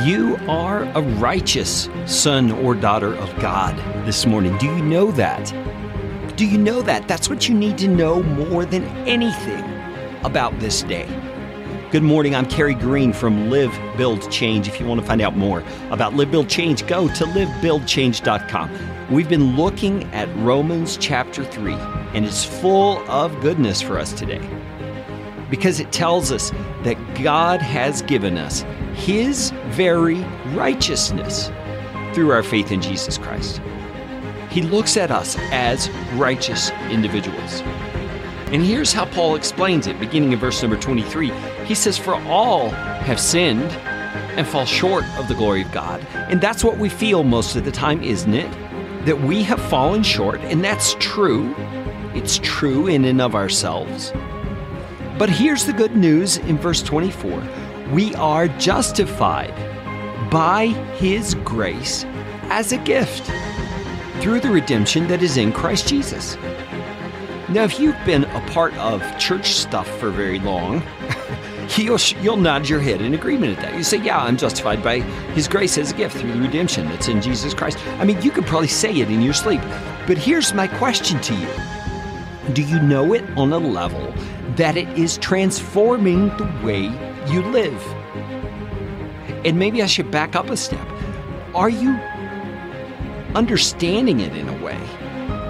You are a righteous son or daughter of God this morning. Do you know that? Do you know that? That's what you need to know more than anything about this day. Good morning. I'm Kerry Green from Live, Build, Change. If you want to find out more about Live, Build, Change, go to livebuildchange.com. We've been looking at Romans chapter 3, and it's full of goodness for us today because it tells us that God has given us His very righteousness through our faith in Jesus Christ. He looks at us as righteous individuals. And here's how Paul explains it, beginning in verse number 23. He says, "For all have sinned and fall short of the glory of God." And that's what we feel most of the time, isn't it? That we have fallen short, and that's true. It's true in and of ourselves. But here's the good news in verse 24. We are justified by His grace as a gift through the redemption that is in Christ Jesus. Now, if you've been a part of church stuff for very long, you'll nod your head in agreement at that. You say, yeah, I'm justified by His grace as a gift through the redemption that's in Jesus Christ. I mean, you could probably say it in your sleep. But here's my question to you. Do you know it on a level that it is transforming the way you live? And maybe I should back up a step. Are you understanding it in a way?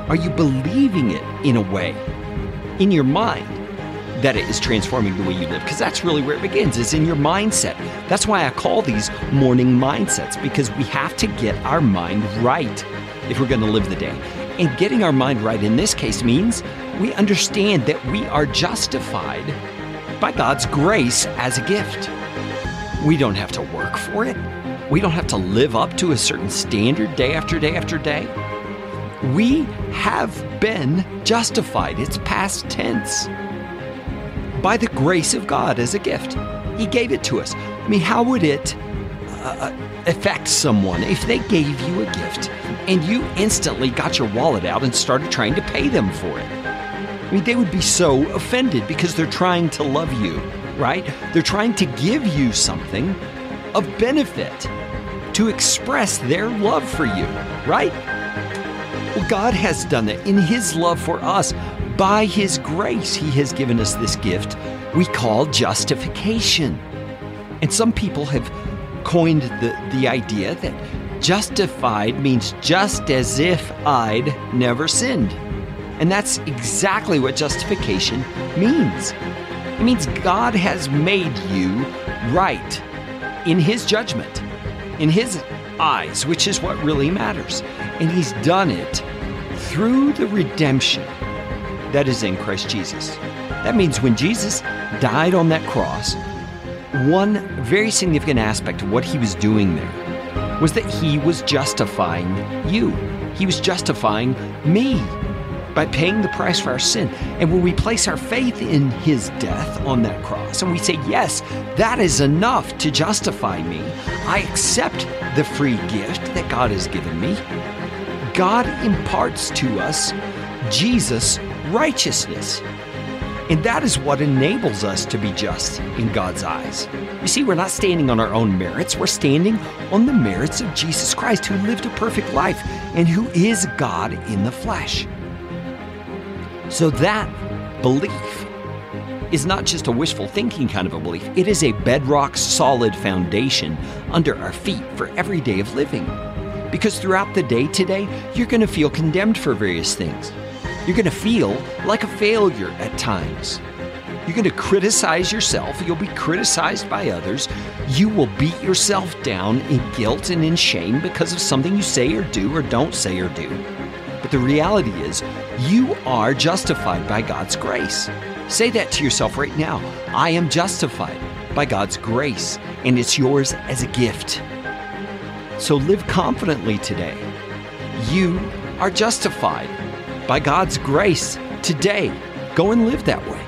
Are you believing it in a way, in your mind, that it is transforming the way you live? Because that's really where it begins, is in your mindset. That's why I call these morning mindsets, because we have to get our mind right if we're going to live the day. And getting our mind right in this case means we understand that we are justified by God's grace as a gift. We don't have to work for it. We don't have to live up to a certain standard day after day after day. We have been justified. It's past tense. By the grace of God as a gift. He gave it to us. I mean, how would it affect someone if they gave you a gift and you instantly got your wallet out and started trying to pay them for it? I mean, they would be so offended because they're trying to love you, right? They're trying to give you something of benefit to express their love for you, right? Well, God has done that in His love for us. By His grace, He has given us this gift we call justification. And some people have coined the idea that justified means just as if I'd never sinned. And that's exactly what justification means. It means God has made you right in His judgment, in His eyes, which is what really matters. And He's done it through the redemption that is in Christ Jesus. That means when Jesus died on that cross, one very significant aspect of what He was doing there was that He was justifying you. He was justifying me by paying the price for our sin. And when we place our faith in His death on that cross and we say, yes, that is enough to justify me, I accept the free gift that God has given me, God imparts to us Jesus' righteousness. And that is what enables us to be just in God's eyes. You see, we're not standing on our own merits. We're standing on the merits of Jesus Christ, who lived a perfect life and who is God in the flesh. So that belief is not just a wishful thinking kind of a belief. It is a bedrock, solid foundation under our feet for every day of living. Because throughout the day today, you're going to feel condemned for various things. You're going to feel like a failure at times. You're going to criticize yourself. You'll be criticized by others. You will beat yourself down in guilt and in shame because of something you say or do or don't say or do. But the reality is, you are justified by God's grace. Say that to yourself right now. I am justified by God's grace, and it's yours as a gift. So live confidently today. You are justified by God's grace today. Go and live that way.